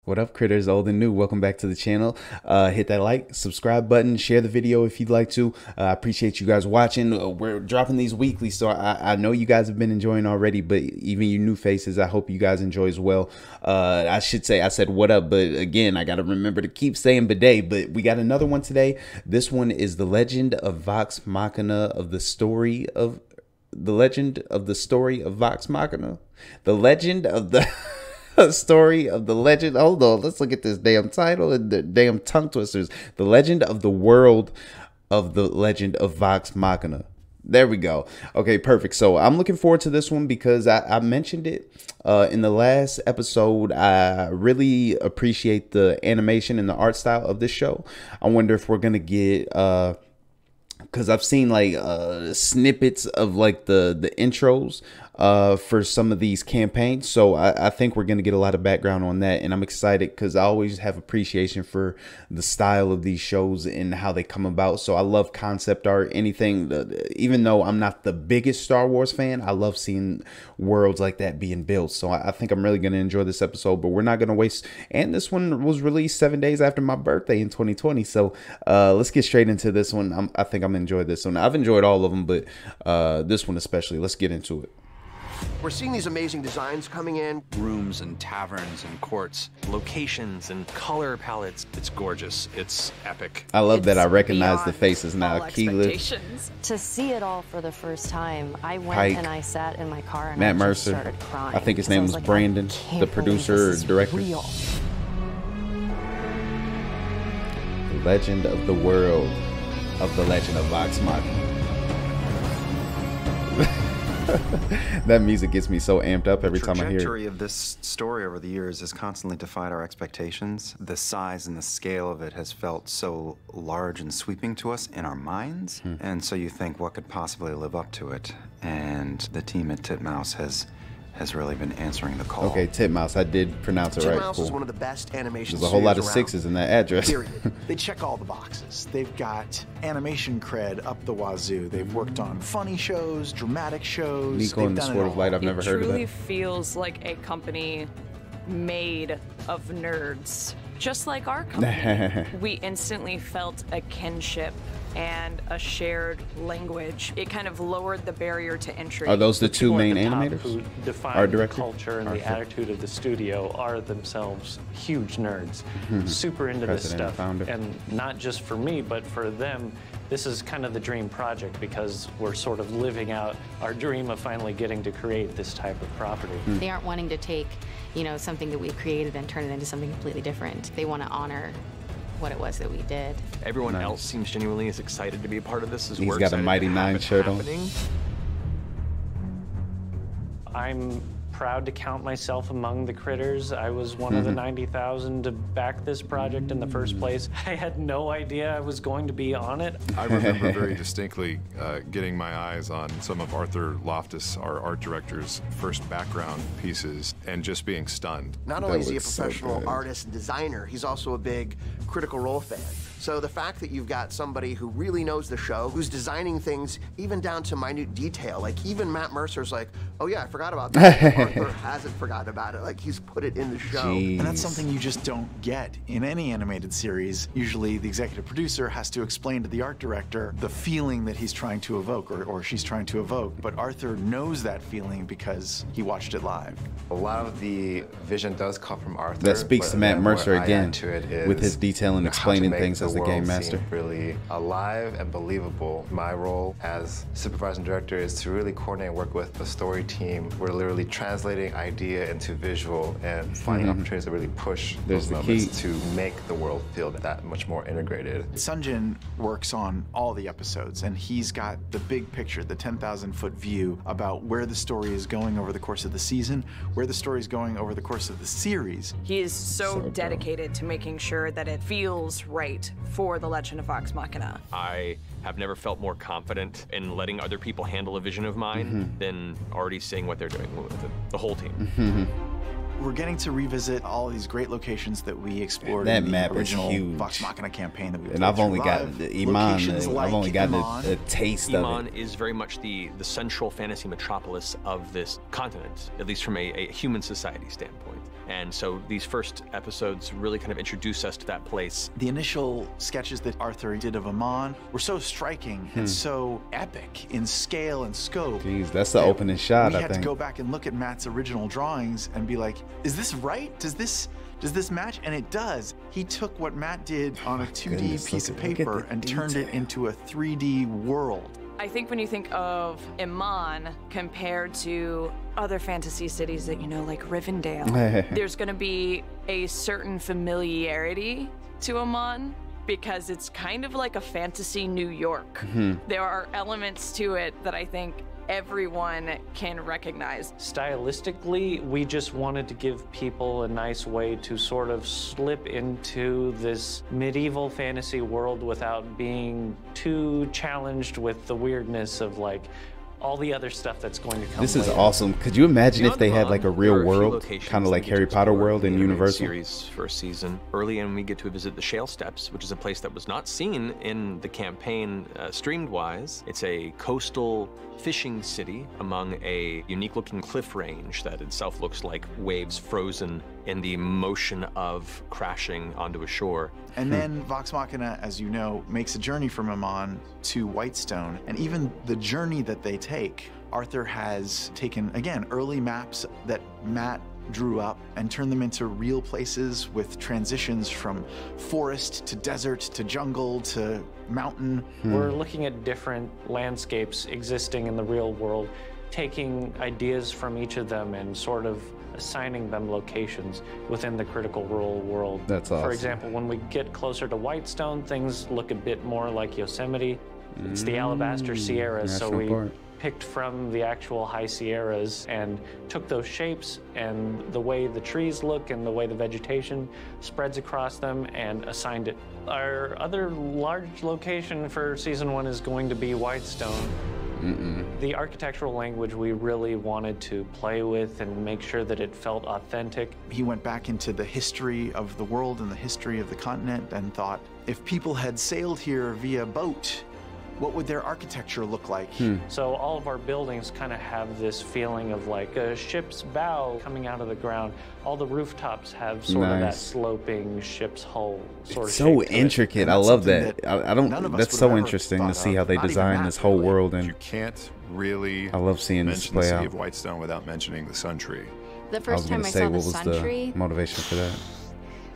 What up, critters, old and new? Welcome back to the channel. Hit that like, subscribe button, share the video if you'd like to. I appreciate you guys watching. We're dropping these weekly, so I know you guys have been enjoying already, but even you new faces, I hope you guys enjoy as well. I should say I said what up, but again, I got to remember to keep saying bidet, but we got another one today. This one is The Legend of Vox Machina of the story of... The Legend of the Story of Vox Machina. The Legend of the... Story of the legend. Hold on, let's look at this damn title and the damn tongue twisters. The Legend of the World of the Legend of Vox Machina. There we go. Okay, perfect. So I'm looking forward to this one because I mentioned it in the last episode. I really appreciate the animation and the art style of this show. I wonder if we're gonna get because I've seen like snippets of like the intros for some of these campaigns, so I think we're gonna get a lot of background on that, and I'm excited because I always have appreciation for the style of these shows and how they come about. So I love concept art, anything. Even though I'm not the biggest Star Wars fan, I love seeing worlds like that being built. So I think I'm really gonna enjoy this episode, but we're not gonna waste. And this one was released 7 days after my birthday in 2020, so let's get straight into this one. I think I'm gonna enjoy this one. I've enjoyed all of them, but this one especially. Let's get into it. We're seeing these amazing designs coming in. Rooms and taverns and courts, locations and color palettes. It's gorgeous. It's epic. I love that I recognize the faces now. Keyleth. To see it all for the first time, I went Pike, and I sat in my car and Matt I just Mercer. started crying. I think his name was like, Brandon, the producer or director. Real. The Legend of the World of the Legend of Vox Machina. That music gets me so amped up every time I hear it. The trajectory of this story over the years has constantly defied our expectations. The size and the scale of it has felt so large and sweeping to us in our minds. And so you think, what could possibly live up to it? And the team at Titmouse has really been answering the call. Okay, Titmouse, I did pronounce it right. Titmouse Cool. is one of the best animation There's a whole lot of studios sixes in that address. Period. They check all the boxes. They've got animation cred up the wazoo. They've worked on funny shows, dramatic shows. Nico and the Sword of Light, I've never heard of It truly that. feels like a company made of nerds, just like our company. We instantly felt a kinship and a shared language. It kind of lowered the barrier to entry. Are those the two People at main the top animators? who define Art the director? culture and Arthur. the attitude of the studio are themselves huge nerds, super into this President and stuff. founder. And not just for me, but for them, this is kind of the dream project because we're sort of living out our dream of finally getting to create this type of property. They aren't wanting to take, you know, something that we've created and turn it into something completely different. They want to honor what it was that we did. Everyone Nice. else seems genuinely as excited to be a part of this as He's we're got a excited Mighty to have Nine it shirt on. happening. I'm proud to count myself among the critters. I was one of the 90,000 to back this project in the first place. I had no idea I was going to be on it. I remember very distinctly getting my eyes on some of Arthur Loftus, our art director's first background pieces, and just being stunned. Not only That is he a looks so professional good. artist and designer, he's also a big Critical Role fan. So the fact that you've got somebody who really knows the show, who's designing things even down to minute detail, like even Matt Mercer's like, oh yeah, I forgot about that. Arthur hasn't forgotten about it. Like he's put it in the show. Jeez. And that's something you just don't get in any animated series. Usually the executive producer has to explain to the art director the feeling that he's trying to evoke or she's trying to evoke. But Arthur knows that feeling because he watched it live. A lot of the vision does come from Arthur. That speaks but to Matt then what Mercer I again, add to it with is, his detail and you know, how to explaining make things as the world game seem master. really alive and believable. My role as supervising director is to really coordinate and work with the story team. We're literally translating idea into visual and finding opportunities to really push There's those the moments key. to make the world feel that much more integrated. Sunjin works on all the episodes, and he's got the big picture, the 10,000-foot view about where the story is going over the course of the season, where the story is going over the course of the series. He is so dope. dedicated to making sure that it feels right for The Legend of Vox Machina. I have never felt more confident in letting other people handle a vision of mine than already seeing what they're doing with it, the whole team. We're getting to revisit all of these great locations that we explored That in the map is original huge. Vox Machina campaign that we And I've played only through gotten live. the Iman. Locations I've like only gotten Iman. a taste of Iman it. is very much the central fantasy metropolis of this continent, at least from a human society standpoint. And so these first episodes really kind of introduce us to that place. The initial sketches that Arthur did of Amon were so striking and so epic in scale and scope. Jeez, that's the opening shot, We had to go back and look at Matt's original drawings and be like, is this right? Does this match? And it does. He took what Matt did on a 2D piece of paper and turned it into a 3D world. I think when you think of Iman compared to other fantasy cities that you know, like Rivendell, there's going to be a certain familiarity to Iman because it's kind of like a fantasy New York. There are elements to it that I think everyone can recognize. Stylistically, we just wanted to give people a nice way to sort of slip into this medieval fantasy world without being too challenged with the weirdness of like all the other stuff that's going to come This is later. awesome. Could you imagine if they had like a real There are few world, locations kind of that like we get Harry to Potter explore world in the animated Universal? Series first season. Early in, we get to visit the Shale Steps, which is a place that was not seen in the campaign streamed wise. It's a coastal fishing city among a unique looking cliff range that itself looks like waves frozen in the motion of crashing onto a shore. And then Vox Machina, as you know, makes a journey from Amon to Whitestone. And even the journey that they take, Arthur has taken, again, early maps that Matt drew up and turned them into real places with transitions from forest to desert to jungle to mountain. We're looking at different landscapes existing in the real world, taking ideas from each of them and sort of assigning them locations within the Critical Role world. That's awesome. For example, when we get closer to Whitestone, things look a bit more like Yosemite. It's the Alabaster Sierras, so we picked from the actual High Sierras and took those shapes and the way the trees look and the way the vegetation spreads across them and assigned it. Our other large location for season 1 is going to be Whitestone. The architectural language we really wanted to play with and make sure that it felt authentic. He went back into the history of the world and the history of the continent and thought, if people had sailed here via boat, what would their architecture look like? So all of our buildings kind of have this feeling of like a ship's bow coming out of the ground. All the rooftops have sort of that sloping ship's hull sort of So shape to it. intricate. I love that. I don't. That's so interesting to see how they design this whole world, and You can't really I love seeing this mention the play Sea out. of Whitestone without mentioning the Sun Tree. The I was first time gonna I say, saw what the was Sun Tree, the motivation for that?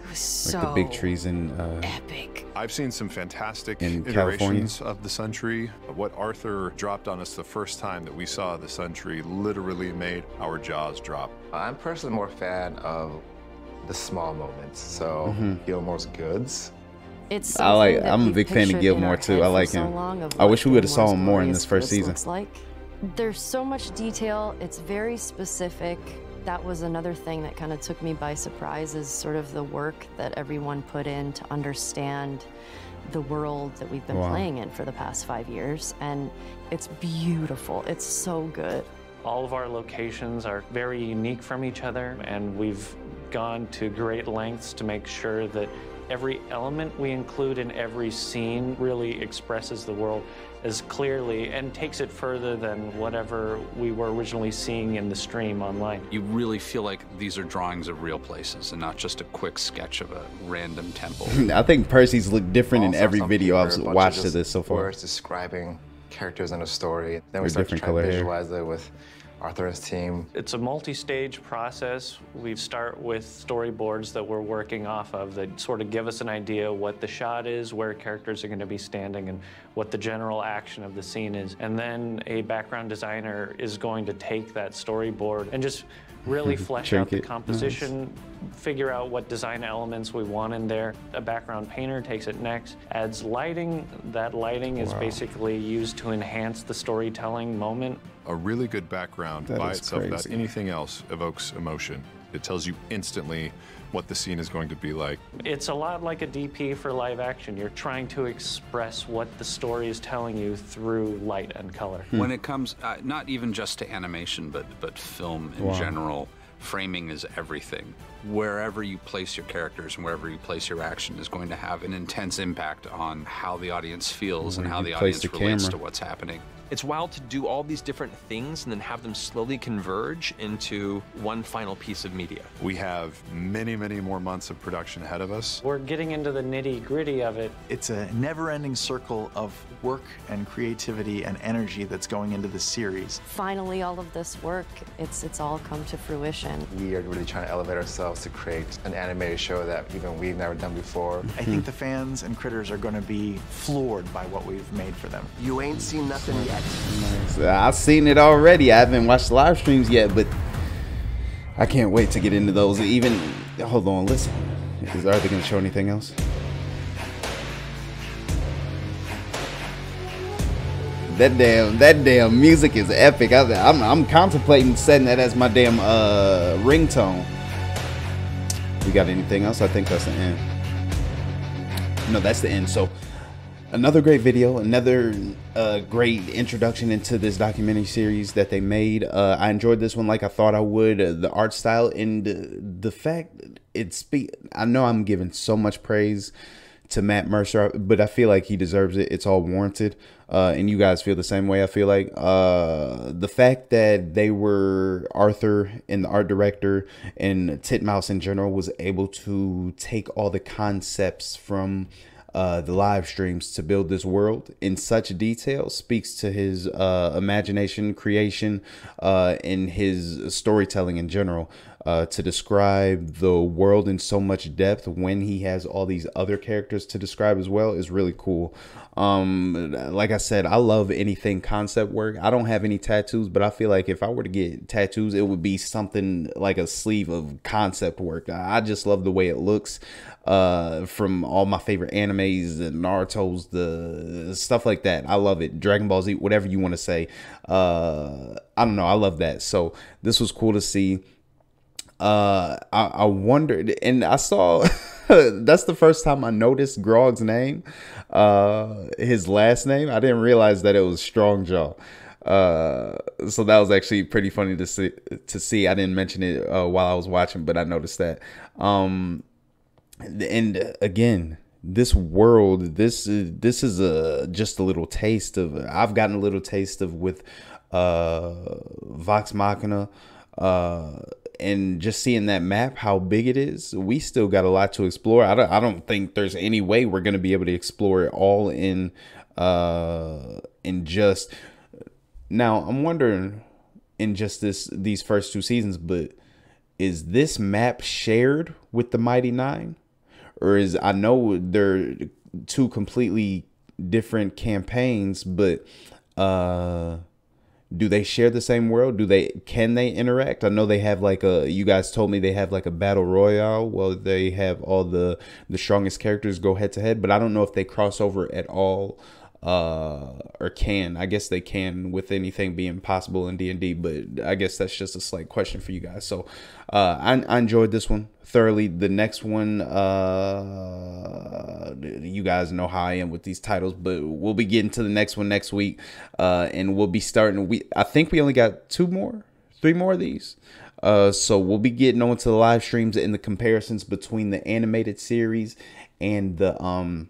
it was so Like the big trees in epic. I've seen some fantastic In iterations of the Sun Tree. What Arthur dropped on us the first time that we saw the Sun Tree literally made our jaws drop. I'm personally more a fan of the small moments. So Gilmore's Goods. It's I like. something that I'm a we've big fan of pictured in Gilmore our too. head I for like so him. long of I wish we what would have saw Gilmore's him more in this Glorious first Goods season. looks like. There's so much detail. It's very specific. That was another thing that kind of took me by surprise, is sort of the work that everyone put in to understand the world that we've been playing in for the past 5 years. And it's beautiful. It's so good. All of our locations are very unique from each other, and we've gone to great lengths to make sure that every element we include in every scene really expresses the world as clearly and takes it further than whatever we were originally seeing in the stream online. You really feel like these are drawings of real places and not just a quick sketch of a random temple. I think Percy's look different in Also every some video people I've are a bunch of watched of just this so far. Words describing characters in a story. Then we With start to different try color to hair. visualize it with Arthur and his team. It's a multi-stage process. We start with storyboards that we're working off of that sort of give us an idea what the shot is, where characters are going to be standing, and what the general action of the scene is. And then a background designer is going to take that storyboard and just really flesh out the Trinket. composition, figure out what design elements we want in there. A background painter takes it next, adds lighting. That lighting is basically used to enhance the storytelling moment. A really good background That by is itself without crazy. anything else evokes emotion. It tells you instantly what the scene is going to be like. It's a lot like a DP for live action. You're trying to express what the story is telling you through light and color. When it comes, not even just to animation, but film in general, framing is everything. wherever you place your characters and wherever you place your action is going to have an intense impact on how the audience feels and how the audience relates to what's happening. It's wild to do all these different things and then have them slowly converge into one final piece of media. We have many, many more months of production ahead of us. We're getting into the nitty-gritty of it. It's a never-ending circle of work and creativity and energy that's going into the series. Finally, all of this work, it's all come to fruition. We are really trying to elevate ourselves to create an animated show that even we've never done before. I think the fans and critters are going to be floored by what we've made for them. You ain't seen nothing yet. Nice. I've seen it already. I haven't watched the live streams yet, but I can't wait to get into those. Even, hold on, listen. Are they going to show anything else? That damn music is epic. I'm contemplating setting that as my damn ringtone. We got anything else? I think that's the end. No, that's the end. So another great video, another great introduction into this documentary series that they made. I enjoyed this one like I thought I would. The art style and the fact I know I'm giving so much praise to Matt Mercer, but I feel like he deserves it. It's all warranted. And you guys feel the same way, I feel like. The fact that they were, Arthur and the art director and Titmouse in general was able to take all the concepts from the live streams to build this world in such detail speaks to his imagination, creation, and his storytelling in general. To describe the world in so much depth when he has all these other characters to describe as well is really cool. Like I said, I love anything concept work. I don't have any tattoos, but I feel like if I were to get tattoos, it would be something like a sleeve of concept work. I just love the way it looks. From all my favorite animes, the Naruto's, the stuff like that. I love it. Dragon Ball Z, whatever you want to say. I don't know. I love that. So this was cool to see. I wondered, and I saw that's the first time I noticed Grog's name, his last name. I didn't realize that it was Strongjaw. So that was actually pretty funny to see. I didn't mention it while I was watching, but I noticed that. And again, this world, this is just a little taste of. I've gotten a little taste of with Vox Machina. And just seeing that map, how big it is, we still got a lot to explore. I don't think there's any way we're going to be able to explore it all in just now. I'm wondering in just these first 2 seasons, but is this map shared with the Mighty Nine, or is, I know they're 2 completely different campaigns, but do they share the same world? Can they interact? I know they have like you guys told me they have like a battle royale. Well, they have all the strongest characters go head to head, but I don't know if they cross over at all, or can. I guess they can with anything being possible in D&D, but I guess that's just a slight question for you guys. So I enjoyed this one thoroughly. The next one, you guys know how I am with these titles, but we'll be getting to the next one next week, and we'll be starting. I think we only got 3 more of these. So we'll be getting on to the live streams and the comparisons between the animated series and the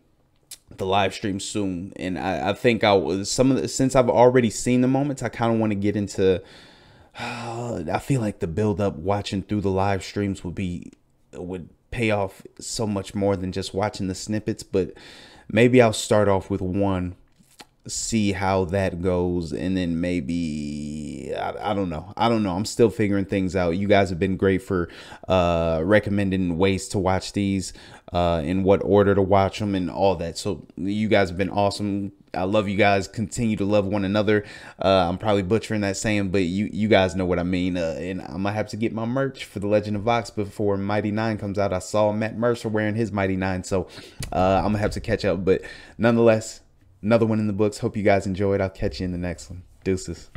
live stream soon. And I think since I've already seen the moments, I kind of want to get into. I feel like the build up watching through the live streams would pay off so much more than just watching the snippets. But maybe I'll start off with one, see how that goes, and then maybe I don't know. I'm still figuring things out. You guys have been great for recommending ways to watch these, in what order to watch them and all that. So you guys have been awesome. I love you guys. Continue to love one another. I'm probably butchering that saying, but you guys know what I mean. And I'm gonna have to get my merch for the Legend of Vox before Mighty Nine comes out. I saw Matt Mercer wearing his Mighty Nine, so I'm gonna have to catch up. But nonetheless, another one in the books. Hope you guys enjoyed. I'll catch you in the next one. Deuces.